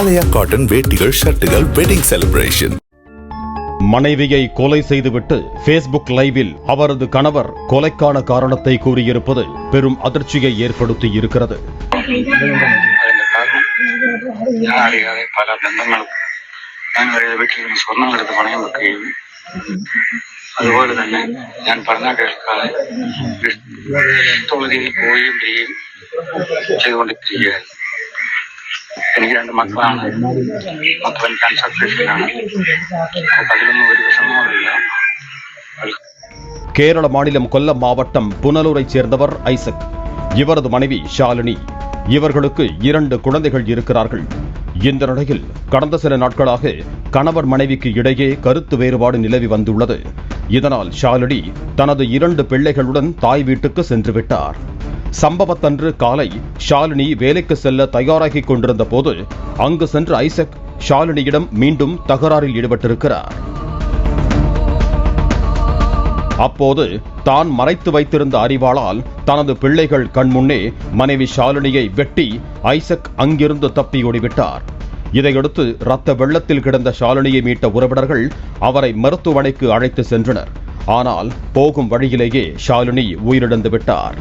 ஆலயா cotton வேட்டிகள் ஷர்ட்டுகள் wedding celebration. மனைவியை கொலை செய்துவிட்டு பேஸ்புக் லைவில் அவரது கணவர் கொலைக்கான காரணத்தை கூறியிருப்பது பெரும் அதிர்ச்சியை ஏற்படுத்தி இருக்கிறது. പല ബന്ധങ്ങളും ഞാൻ വീട്ടിൽ സ്വർണം എടുത്ത് പണയം വെക്കുകയും അതുപോലെ തന്നെ ഞാൻ പറഞ്ഞാൽ കേൾക്കാതെ കോളേജിൽ പോവുകയും വരികയും ചെയ്തുകൊണ്ടിരിക്കുകയായിരുന്നു. എനിക്ക് 2 മക്കളാണ്. മക്കളൻ ക്യാൻസർ പേഷ്യന്റാണ്. അതിലൊന്നും ഒരു വിഷമവുമില്ല. கேரள மாநிலம் கொல்லம் மாவட்டம் புனலூரைச் சேர்ந்தவர் ஐசக். இவரது மனைவி ஷாலினி. இவர்களுக்கு 2 குழந்தைகள் இருக்கிறார்கள். இந்த நிலையில் கடந்த சில நாட்களாக கணவர் மனைவிக்கு இடையே கருத்து வேறுபாடு நிலவி வந்துள்ளது. இதனால் ஷாலினி தனது 2 பிள்ளைகளுடன் தாய் வீட்டுக்கு சென்று விட்டார். சம்பவத்தன்று காலை ஷாலினி வேலைக்கு செல்ல தயாராகிக் கொண்டிருந்த போது அங்கு சென்ற ஐசக் ஷாலினியிடம் மீண்டும் தகராறில் ஈடுபட்டிருக்கிறார். அப்போது தான் மறைத்து வைத்திருந்த அறிவாளால் தனது பிள்ளைகள் கண்முன்னே மனைவி ஷாலினியை வெட்டி ஐசக் அங்கிருந்து தப்பி ஓடிவிட்டார். இதையடுத்து இரத்த வெள்ளத்தில் கிடந்த ஷாலினியை மீட்ட உறவினர்கள் அவரை மருத்துவமனைக்கு அழைத்து சென்றனர். ஆனால் போகும் வழியிலேயே ஷாலினி உயிரிழந்து விட்டார்.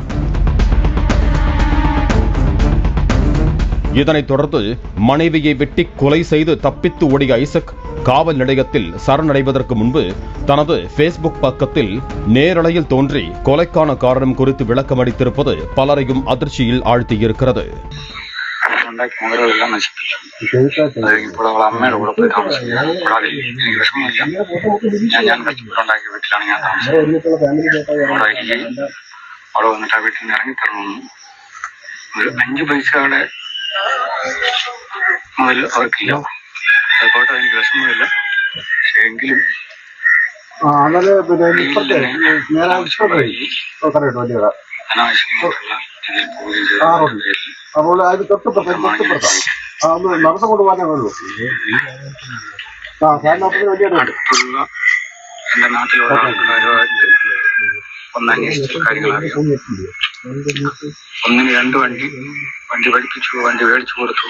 இதனைத் தொடர்ந்து மனைவியை வெட்டி கொலை செய்து தப்பித்து ஓடிய ஐசக் காவல் நிலையத்தில் சரணடைவதற்கு முன்பு தனது பேஸ்புக் பக்கத்தில் நேரலையில் தோன்றி கொலைக்கான காரணம் குறித்து விளக்கம் அளித்திருப்பது பலரையும் அதிர்ச்சியில் ஆழ்த்தியிருக்கிறது. അമ്മയുടെ കൂടെ പോയി താമസിക്കുകയാണ്. കൂടാതെ എനിക്ക് വിഷമമില്ല. ഞാൻ കഷ്ടപ്പെട്ടുണ്ടാക്കിയ വീട്ടിലാണ് ഞാൻ താമസിക്കുന്നത്. അവിടെ ഇരിക്കുകയും അവിടെ വന്നിട്ട് ആ വീട്ടിൽ നിന്ന് ഇറങ്ങി തരണമെന്നും ഒരു 5 പൈസയുടെ മുതൽ അവർക്കില്ല. അതുപോലെ എനിക്ക് വിഷമമില്ല. പക്ഷെ എങ്കിലും അനാവശ്യമായിട്ടുള്ള ഇതിൽ പോവുകയും അടുത്തുള്ള എന്റെ നാട്ടിലുള്ള ആൾക്കാരുമായിട്ട് ഒന്ന് അന്വേഷിച്ച കാര്യങ്ങൾ അറിയാം. 1-2 വണ്ടി പഠിപ്പിച്ചു, വണ്ടി മേടിച്ചു കൊടുത്തു.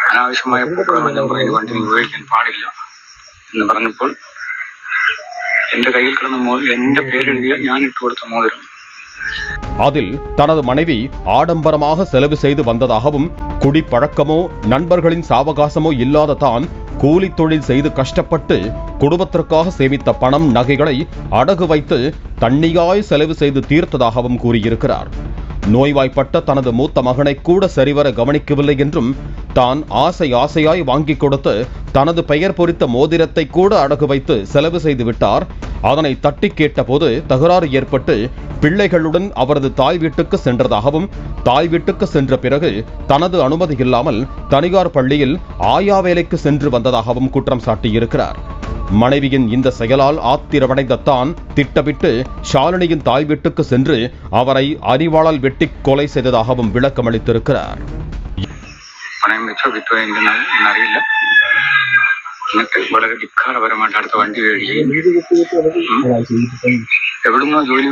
അനാവശ്യമായ പൂക്കളമെല്ലാം പറഞ്ഞ് വണ്ടി ഉപയോഗിക്കാൻ പാടില്ല എന്ന് പറഞ്ഞപ്പോൾ എന്റെ കയ്യിൽ കിടന്ന എന്റെ പേരെഴുതിയ ഞാൻ ഇട്ട് കൊടുത്ത മോതിരം அதில் தனது மனைவி ஆடம்பரமாக செலவு செய்து வந்ததாகவும் குடிப்பழக்கமோ நண்பர்களின் சாவகாசமோ இல்லாத தான் கூலி தொழில் செய்து கஷ்டப்பட்டு குடும்பத்திற்காக சேமித்த பணம் நகைகளை அடகு வைத்து தண்ணியாய் செலவு செய்து தீர்த்ததாகவும் கூறியிருக்கிறார். நோய்வாய்ப்பட்ட தனது மூத்த மகனை கூட சரிவர கவனிக்கவில்லை என்றும் தான் ஆசையாய் வாங்கி கொடுத்து தனது பெயர் பொறித்த மோதிரத்தை கூட அடகு வைத்து செலவு செய்து விட்டார். அதனை தட்டி கேட்டபோது தகராறு ஏற்பட்டு பிள்ளைகளுடன் அவரது தாய் வீட்டுக்கு சென்றதாகவும் தாய் வீட்டுக்கு சென்ற பிறகு தனது அனுமதி இல்லாமல் தனியார் பள்ளியில் ஆயா வேலைக்கு சென்று வந்ததாகவும் குற்றம் சாட்டியிருக்கிறார். மனைவியின் இந்த செயலால் ஆத்திரமடைந்த தான் திட்டமிட்டு ஷாலினியின் தாய் வீட்டுக்கு சென்று அவரை அறிவாளால் வெட்டி கொலை செய்ததாகவும் விளக்கம் அளித்திருக்கிறார். അറിയില്ല. എന്നിട്ട് വളരെ ധിക്കാരപരമായിട്ട് അടുത്ത വണ്ടി മേടിക്കുകയും എവിടുന്നോ ജോലി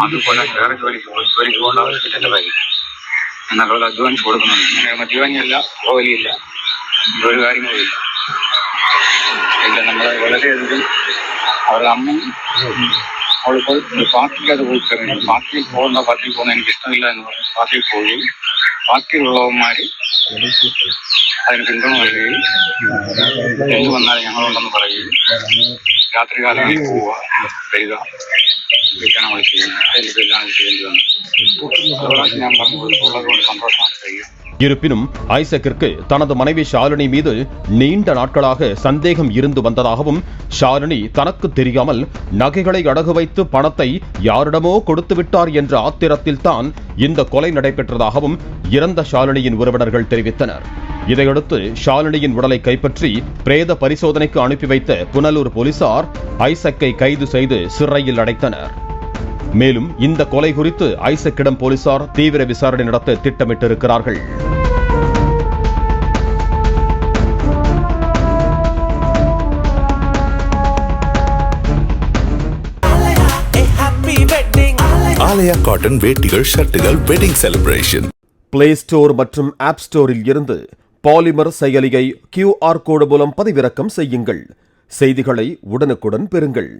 അതുപോലെ വേറെ ജോലിക്ക് പോകേണ്ട ആവശ്യമില്ല. എന്റെ കാര്യം എന്നാൽ അവൾ അധ്വാനിച്ച് കൊടുക്കുന്നുണ്ട്. മദ്യപാനിയല്ല, ജോലിയില്ല, ജോലി കാര്യങ്ങളില്ല. ഇല്ല, നമ്മളെ വളരെയധികം അവരുടെ അമ്മ അവളിപ്പോൾ പാർട്ടിക്ക് അത് പോയി പാർട്ടിയിൽ പോകുന്ന എനിക്ക് ഇഷ്ടമില്ല എന്ന് പറഞ്ഞ് പാർട്ടിയിൽ പോവുകയും പാർട്ടിയിലുള്ളവന്മാർ അതിന് പിന്തുണ നൽകുകയും എന്ത് വന്നാലും ഞങ്ങളുണ്ടെന്ന് പറയുകയും രാത്രികാലങ്ങളിൽ പോവുക വരിക ഇതൊക്കെയാണ് നമ്മൾ ചെയ്യുന്നത്. അതിലിപ്പോൾ എല്ലാം ചെയ്യേണ്ടി വന്നു. അതുകൊണ്ട് ഞാൻ പറഞ്ഞതുകൊണ്ട് സന്തോഷമാണ് കഴിയുക. இருப்பினும் ஐசக்கிற்கு தனது மனைவி ஷாலினி மீது நீண்ட நாட்களாக சந்தேகம் இருந்து வந்ததாகவும் ஷாலினி தனக்கு தெரியாமல் நகைகளை அடகு வைத்து பணத்தை யாரிடமோ கொடுத்து விட்டார் என்ற ஆத்திரத்தில் தான் இந்த கொலை நடைபெற்றதாகவும் இறந்த ஷாலினியின் உறவினர்கள் தெரிவித்தனர். இதையடுத்து ஷாலினியின் உடலை கைப்பற்றி பிரேத பரிசோதனைக்கு அனுப்பி வைத்த புனலூர் போலீசார் ஐசக்கை கைது செய்து சிறையில் அடைத்தனர். மேலும் இந்த கொலை குறித்து ஐசக்கிடம் போலீசார் தீவிர விசாரணை நடத்த திட்டமிட்டிருக்கிறார்கள். ஆலயா காட்டன் வேட்டிகள் ஷர்ட்டுகள் வெட்டிங் செலிப்ரேஷன். பிளே ஸ்டோர் மற்றும் ஆப் ஸ்டோரில் இருந்து பாலிமர் செயலியை QR கோடு மூலம் பதிவிறக்கம் செய்யுங்கள். செய்திகளை உடனுக்குடன் பெறுங்கள்.